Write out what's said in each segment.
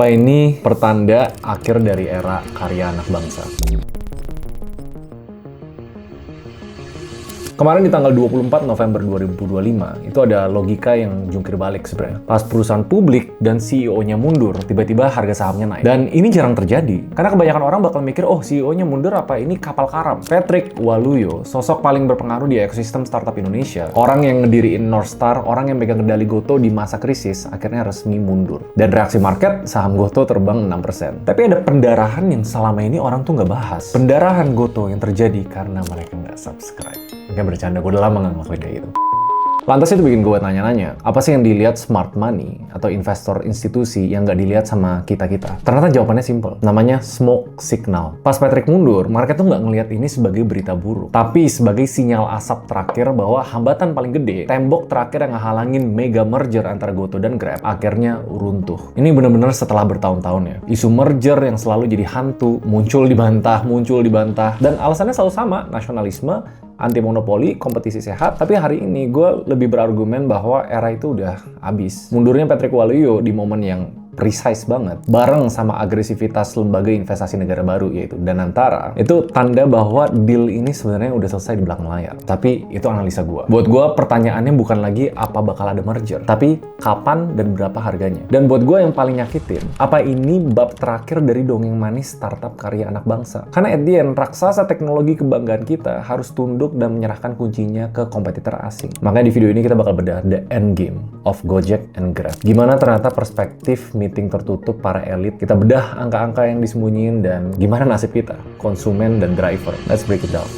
Apa ini pertanda akhir dari era karya anak bangsa? Kemarin di tanggal 24 November 2025, itu ada logika yang jungkir balik sebenarnya. Pas perusahaan publik dan CEO-nya mundur, tiba-tiba harga sahamnya naik. Dan ini jarang terjadi, karena kebanyakan orang bakal mikir, oh CEO-nya mundur apa ini kapal karam. Patrick Waluyo, sosok paling berpengaruh di ekosistem startup Indonesia. Orang yang ngediriin Northstar, orang yang pegang kendali Goto di masa krisis, akhirnya resmi mundur. Dan reaksi market, saham Goto terbang 6%. Tapi ada pendarahan yang selama ini orang tuh nggak bahas. Pendarahan Goto yang terjadi karena mereka nggak subscribe. Mungkin bercanda, gue udah lama nggak ngelakuin kayak gitu. Lantas itu bikin gue tanya-nanya, apa sih yang dilihat smart money atau investor institusi yang nggak dilihat sama kita-kita? Ternyata jawabannya simple, namanya smoke signal. Pas Patrick mundur, market tuh nggak ngelihat ini sebagai berita buruk, tapi sebagai sinyal asap terakhir bahwa hambatan paling gede, tembok terakhir yang ngehalangin mega merger antara Goto dan Grab, akhirnya runtuh. Ini bener-bener setelah bertahun-tahun ya. Isu merger yang selalu jadi hantu, muncul dibantah, dan alasannya selalu sama, nasionalisme, anti monopoli, kompetisi sehat. Tapi hari ini gue lebih berargumen bahwa era itu udah habis. Mundurnya Patrick Waluyo di momen yang precise banget, bareng sama agresivitas lembaga investasi negara baru yaitu Danantara, itu tanda bahwa deal ini sebenarnya udah selesai di belakang layar. Tapi itu analisa gue. Buat gue pertanyaannya bukan lagi apa bakal ada merger, tapi kapan dan berapa harganya. Dan buat gue yang paling nyakitin, apa ini bab terakhir dari dongeng manis startup karya anak bangsa? Karena at the end, raksasa teknologi kebanggaan kita harus tunduk dan menyerahkan kuncinya ke kompetitor asing. Makanya di video ini kita bakal bedah the end game of Gojek and Grab. Gimana ternyata perspektif meeting tertutup para elit, kita bedah angka-angka yang disembunyiin, dan gimana nasib kita, konsumen dan driver. Let's break it down.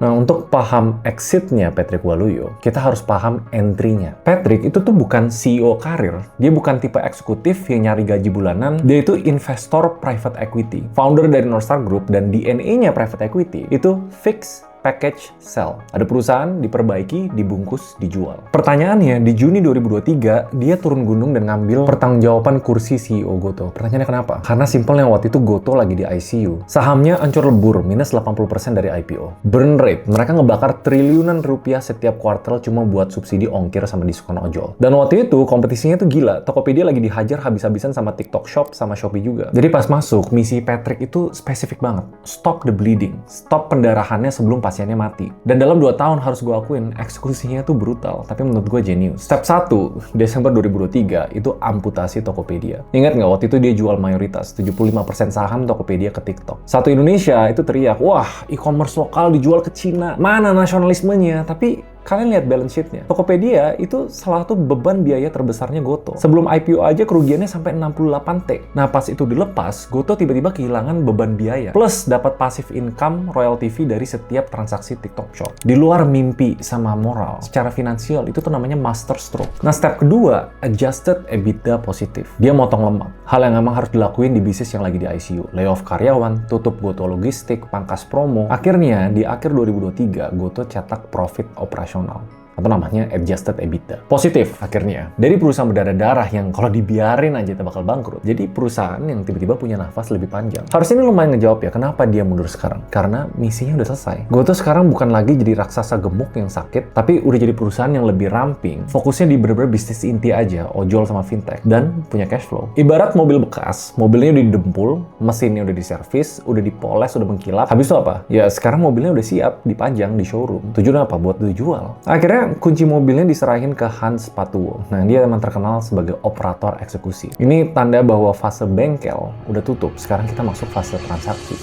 Nah, untuk paham exit-nya Patrick Waluyo, kita harus paham entry-nya. Patrick itu tuh bukan CEO karir, dia bukan tipe eksekutif yang nyari gaji bulanan, dia itu investor private equity, founder dari Northstar Group, dan DNA-nya private equity itu fix package sell. Ada perusahaan, diperbaiki, dibungkus, dijual. Pertanyaannya, di Juni 2023, dia turun gunung dan ngambil pertanggungjawaban kursi CEO Goto. Pertanyaannya kenapa? Karena simpelnya waktu itu Goto lagi di ICU. Sahamnya hancur lebur, minus 80% dari IPO. Burn rate, mereka ngebakar triliunan rupiah setiap kuartal cuma buat subsidi ongkir sama diskon ojol. Dan waktu itu, kompetisinya tuh gila. Tokopedia lagi dihajar habis-habisan sama TikTok Shop, sama Shopee juga. Jadi pas masuk, misi Patrick itu spesifik banget. Stop the bleeding. Stop pendarahannya sebelum pasiennya mati. Dan dalam 2 tahun harus gue akuin, eksekusinya tuh brutal, tapi menurut gue jenius. Step 1, Desember 2023, itu amputasi Tokopedia. Ingat nggak, waktu itu dia jual mayoritas, 75% saham Tokopedia ke TikTok. Satu Indonesia itu teriak, wah, e-commerce lokal dijual ke Cina. Mana nasionalismenya? Tapi kalian lihat balance sheet-nya. Tokopedia itu salah satu beban biaya terbesarnya Goto. Sebelum IPO aja kerugiannya sampai 68T. Nah, pas itu dilepas, Goto tiba-tiba kehilangan beban biaya. Plus dapat passive income royalty fee dari setiap transaksi TikTok Shop. Di luar mimpi sama moral, secara finansial itu tuh namanya master stroke. Nah, step kedua, adjusted EBITDA positif. Dia motong lemak. Hal yang emang harus dilakuin di bisnis yang lagi di ICU. Layoff karyawan, tutup Goto logistik, pangkas promo. Akhirnya, di akhir 2023, Goto cetak profit operasional, atau namanya adjusted EBITDA. Positif akhirnya. Dari perusahaan berdarah-darah yang kalau dibiarin aja bakal bangkrut, jadi perusahaan yang tiba-tiba punya nafas lebih panjang. Harusnya ini lumayan ngejawab ya, kenapa dia mundur sekarang? Karena misinya udah selesai. Goto sekarang bukan lagi jadi raksasa gemuk yang sakit, tapi udah jadi perusahaan yang lebih ramping. Fokusnya di bener-bener bisnis inti aja, ojol sama fintech, dan punya cash flow. Ibarat mobil bekas, mobilnya udah didempul, mesinnya udah diservis, udah dipoles, udah mengkilap. Habis itu apa? Ya sekarang mobilnya udah siap dipajang di showroom. Tujuan apa? Buat dijual. Akhirnya kunci mobilnya diserahin ke Hans Patuwo. Nah, dia emang terkenal sebagai operator eksekusi. Ini tanda bahwa fase bengkel udah tutup. Sekarang kita masuk fase transaksi.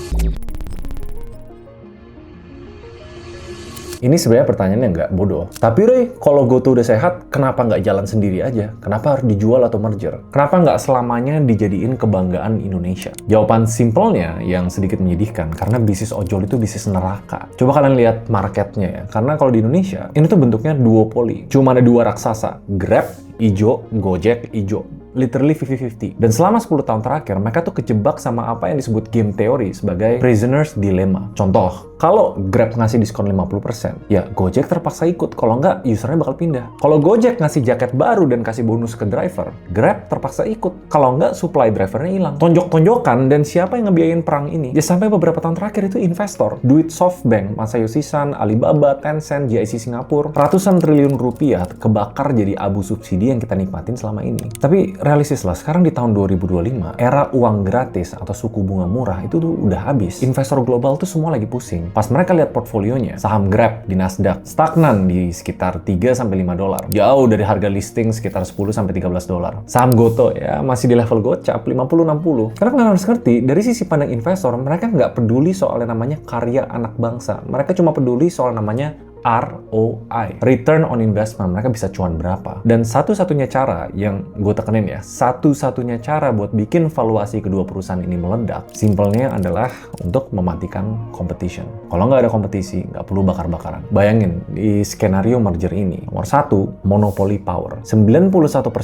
Ini sebenarnya pertanyaannya nggak bodoh. Tapi Roy, kalau Goto udah sehat, kenapa nggak jalan sendiri aja? Kenapa harus dijual atau merger? Kenapa nggak selamanya dijadiin kebanggaan Indonesia? Jawaban simpelnya yang sedikit menyedihkan, karena bisnis ojol itu bisnis neraka. Coba kalian lihat marketnya ya. Karena kalau di Indonesia, ini tuh bentuknya duopoli. Cuma ada 2 raksasa, Grab, ijo, Gojek, ijo. literally 50-50. Dan selama 10 tahun terakhir, mereka tuh kejebak sama apa yang disebut game theory sebagai prisoner's dilemma. Contoh, kalau Grab ngasih diskon 50%, ya Gojek terpaksa ikut. Kalau nggak, usernya bakal pindah. Kalau Gojek ngasih jaket baru dan kasih bonus ke driver, Grab terpaksa ikut. Kalau nggak, supply drivernya hilang. Tonjok-tonjokan, dan siapa yang ngebiayain perang ini? Ya sampai beberapa tahun terakhir itu investor. Duit SoftBank, Masayoshi Son, Alibaba, Tencent, GIC Singapura, ratusan triliun rupiah kebakar jadi abu subsidi yang kita nikmatin selama ini. Tapi realistis lah, sekarang di tahun 2025, era uang gratis atau suku bunga murah itu tuh udah habis. Investor global tuh semua lagi pusing. Pas mereka lihat portfolionya, saham Grab di Nasdaq stagnan di sekitar 3-5 dolar. Jauh dari harga listing sekitar 10-13 dolar. Saham Goto ya masih di level gocap 50-60. Karena kalian harus ngerti, dari sisi pandang investor, mereka nggak peduli soal yang namanya karya anak bangsa. Mereka cuma peduli soal namanya ROI, Return on Investment. Mereka bisa cuan berapa. Dan satu-satunya cara yang gue tekenin ya, satu-satunya cara buat bikin valuasi kedua perusahaan ini meledak, simpelnya adalah untuk mematikan competition. Kalau nggak ada kompetisi, nggak perlu bakar-bakaran. Bayangin, di skenario merger ini, nomor 1, monopoly power. 91%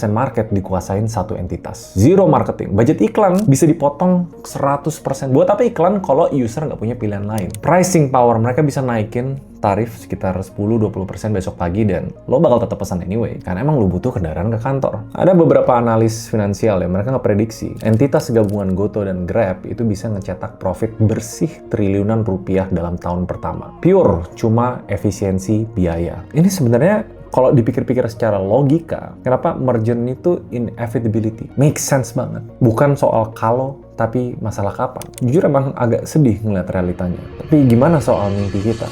market dikuasain satu entitas. Zero marketing. Budget iklan bisa dipotong 100%. Buat apa iklan kalau user nggak punya pilihan lain? Pricing power, mereka bisa naikin tarif sekitar 10-20% besok pagi dan lo bakal tetap pesan anyway, karena emang lo butuh kendaraan ke kantor. Ada beberapa analis finansial yang mereka ngeprediksi entitas gabungan Goto dan Grab itu bisa ngecetak profit bersih triliunan rupiah dalam tahun pertama. Pure, cuma efisiensi biaya. Ini sebenarnya kalau dipikir-pikir secara logika, kenapa merger itu inevitability? Make sense banget. Bukan soal kalau, tapi masalah kapan. Jujur emang agak sedih ngeliat realitanya. Tapi gimana soal mimpi kita?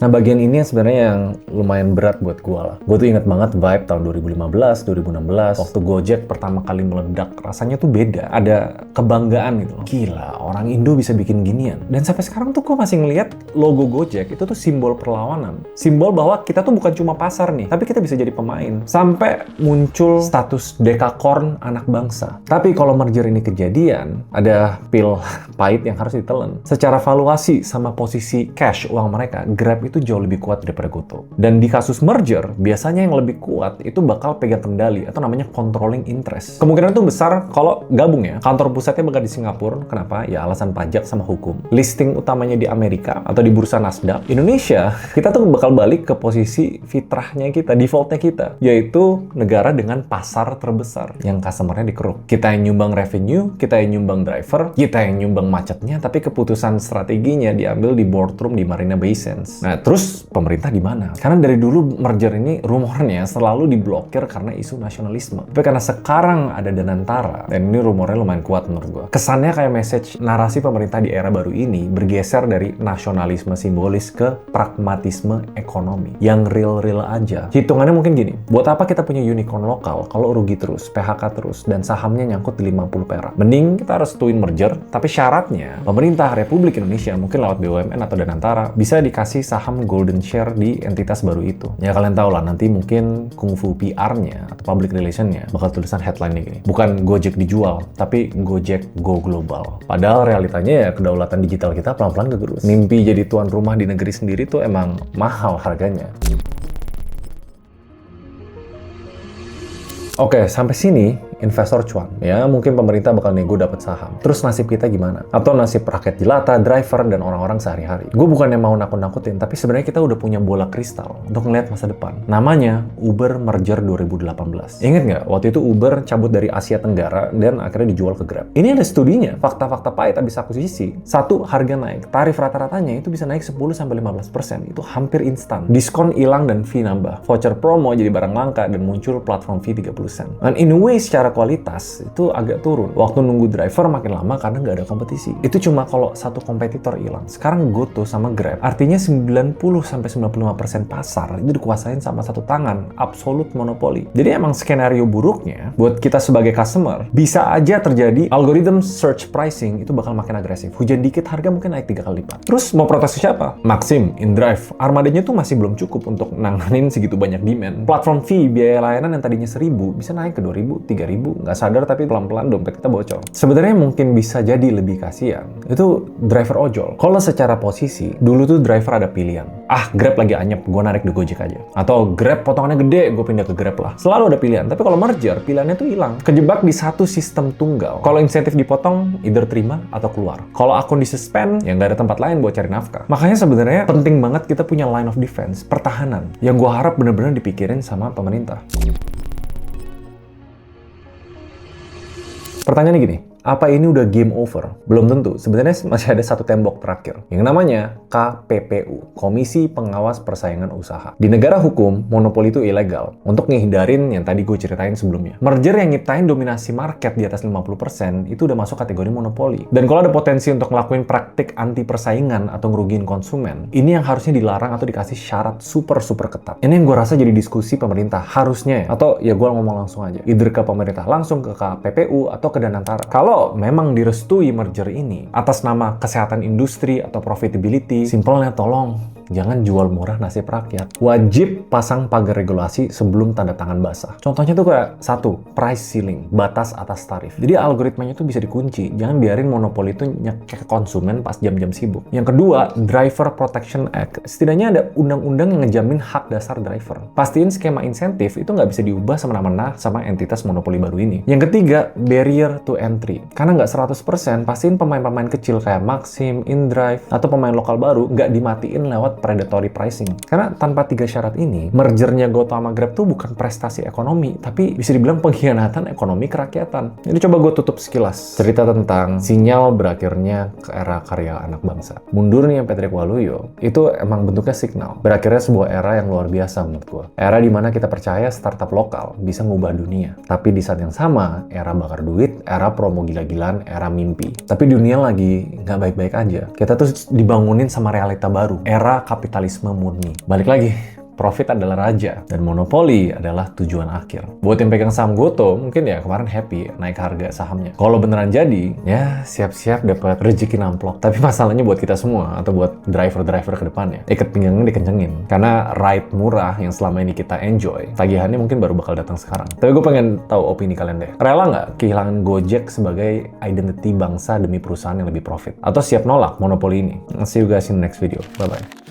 Nah, bagian ini yang sebenarnya yang lumayan berat buat gue lah. Gue tuh inget banget vibe tahun 2015, 2016, waktu Gojek pertama kali meledak. Rasanya tuh beda. Ada kebanggaan gitu loh. Gila, orang Indo bisa bikin ginian. Dan sampai sekarang tuh gue masih ngeliat logo Gojek itu tuh simbol perlawanan. Simbol bahwa kita tuh bukan cuma pasar nih, tapi kita bisa jadi pemain. Sampai muncul status dekakorn anak bangsa. Tapi kalau merger ini kejadian, ada pil pahit yang harus ditelan. Secara valuasi sama posisi cash uang mereka, Grab itu jauh lebih kuat daripada Goto. Dan di kasus merger, biasanya yang lebih kuat itu bakal pegang kendali atau namanya controlling interest. Kemungkinan itu besar kalau gabung ya. Kantor pusatnya bakal di Singapura. Kenapa? Ya alasan pajak sama hukum. Listing utamanya di Amerika atau di bursa Nasdaq. Indonesia, kita tuh bakal balik ke posisi fitrahnya kita, defaultnya kita, yaitu negara dengan pasar terbesar yang customernya dikeruk. Kita yang nyumbang revenue, kita yang nyumbang driver, kita yang nyumbang macetnya, tapi keputusan strateginya diambil di boardroom di Marina Bay Sands. Nah, terus pemerintah di mana? Karena dari dulu merger ini rumornya selalu diblokir karena isu nasionalisme. Tapi karena sekarang ada Danantara, dan ini rumornya lumayan kuat menurut gua. Kesannya kayak message narasi pemerintah di era baru ini bergeser dari nasionalisme simbolis ke pragmatisme ekonomi yang real-real aja. Hitungannya mungkin gini, buat apa kita punya unicorn lokal kalau rugi terus, PHK terus, dan sahamnya nyangkut di 50 perak? Mending kita restuin merger, tapi syaratnya pemerintah Republik Indonesia mungkin lewat BUMN atau Danantara bisa dikasih saham golden share di entitas baru itu. Ya kalian tahu lah, nanti mungkin kungfu PR-nya atau public relation-nya bakal tulisan headline-nya gini. Bukan Gojek dijual, tapi Gojek go global. Padahal realitanya ya kedaulatan digital kita pelan-pelan kegerus. Mimpi jadi tuan rumah di negeri sendiri tuh emang mahal harganya. Oke, sampai sini investor cuan. Ya, mungkin pemerintah bakal nego dapat saham. Terus nasib kita gimana? Atau nasib rakyat jelata, driver, dan orang-orang sehari-hari? Gue bukannya mau nakut-nakutin, tapi sebenarnya kita udah punya bola kristal untuk ngeliat masa depan. Namanya Uber Merger 2018. Ingat nggak? Waktu itu Uber cabut dari Asia Tenggara dan akhirnya dijual ke Grab. Ini ada studinya, fakta-fakta pahit abis akuisisi. Satu, harga naik. Tarif rata-ratanya itu bisa naik 10-15%. Itu hampir instan. Diskon hilang dan fee nambah. Voucher promo jadi barang langka dan muncul platform fee 30 sen. Dan in a way secara kualitas itu agak turun. Waktu nunggu driver makin lama karena nggak ada kompetisi. Itu cuma kalau satu kompetitor hilang. Sekarang Goto sama Grab, artinya 90-95% pasar itu dikuasain sama satu tangan, absolute monopoli. Jadi emang skenario buruknya buat kita sebagai customer, bisa aja terjadi algorithm search pricing itu bakal makin agresif. Hujan dikit harga mungkin naik 3 kali lipat. Terus mau protes ke siapa? Maxim, InDrive, armadanya tuh masih belum cukup untuk nanganin segitu banyak demand. Platform fee, biaya layanan yang tadinya 1.000 bisa naik ke 2.000, 3.000. ribu, nggak sadar tapi pelan-pelan dompet kita bocor. Sebenarnya mungkin bisa jadi lebih kasihan itu driver ojol. Kalau secara posisi, dulu tuh driver ada pilihan. Grab lagi anyep, gue narik di Gojek aja. Atau Grab potongannya gede, gue pindah ke Grab lah. Selalu ada pilihan. Tapi kalau merger, pilihannya tuh hilang. Kejebak di satu sistem tunggal. Kalau insentif dipotong, either terima atau keluar. Kalau akun disuspend, ya nggak ada tempat lain buat cari nafkah. Makanya sebenarnya penting banget kita punya line of defense, pertahanan, yang gue harap bener-bener dipikirin sama pemerintah. Pertanyaannya gini, apa ini udah game over? Belum tentu. Sebenarnya masih ada satu tembok terakhir, yang namanya KPPU, Komisi Pengawas Persaingan Usaha. Di negara hukum, monopoli itu ilegal. Untuk ngehindarin yang tadi gue ceritain sebelumnya. Merger yang nyiptain dominasi market di atas 50% itu udah masuk kategori monopoli. Dan kalau ada potensi untuk ngelakuin praktik anti persaingan atau ngerugiin konsumen, ini yang harusnya dilarang atau dikasih syarat super ketat. Ini yang gue rasa jadi diskusi pemerintah harusnya ya. Atau ya gue ngomong langsung aja. Either ke pemerintah langsung, ke KPPU, atau ke Danantara. Kalau memang direstui merger ini atas nama kesehatan industri atau profitability, simpelnya tolong jangan jual murah nasib rakyat. Wajib pasang pagar regulasi sebelum tanda tangan basah. Contohnya tuh kayak satu, price ceiling, batas atas tarif. Jadi algoritmanya tuh bisa dikunci. Jangan biarin monopoli itu nyekek ke konsumen pas jam-jam sibuk. Yang kedua, Driver Protection Act. Setidaknya ada undang-undang yang ngejamin hak dasar driver. Pastiin skema insentif itu nggak bisa diubah semena-mena sama entitas monopoli baru ini. Yang ketiga, barrier to entry. Karena nggak 100%, pastiin pemain-pemain kecil kayak Maxim, InDrive, atau pemain lokal baru nggak dimatiin lewat predatory pricing. Karena tanpa 3 syarat ini, mergernya Goto sama Grab tuh bukan prestasi ekonomi, tapi bisa dibilang pengkhianatan ekonomi kerakyatan. Jadi coba gue tutup sekilas. Cerita tentang sinyal berakhirnya ke era karya anak bangsa. Mundurnya Patrick Waluyo, itu emang bentuknya signal. Berakhirnya sebuah era yang luar biasa menurut gue. Era dimana kita percaya startup lokal bisa ngubah dunia. Tapi di saat yang sama, era bakar duit, era promo gila-gilaan, era mimpi. Tapi dunia lagi nggak baik-baik aja. Kita tuh dibangunin sama realita baru. Era kapitalisme murni. Balik lagi, profit adalah raja dan monopoli adalah tujuan akhir. Buat yang pegang saham Goto, mungkin ya kemarin happy naik harga sahamnya. Kalau beneran jadi, ya siap-siap dapat rezeki namplok. Tapi masalahnya buat kita semua atau buat driver-driver ke depannya, ikat pinggangnya dikencengin. Karena ride murah yang selama ini kita enjoy, tagihannya mungkin baru bakal datang sekarang. Tapi gue pengen tahu opini kalian deh. Rela nggak kehilangan Gojek sebagai identity bangsa demi perusahaan yang lebih profit? Atau siap nolak monopoli ini? See you guys in the next video. Bye-bye.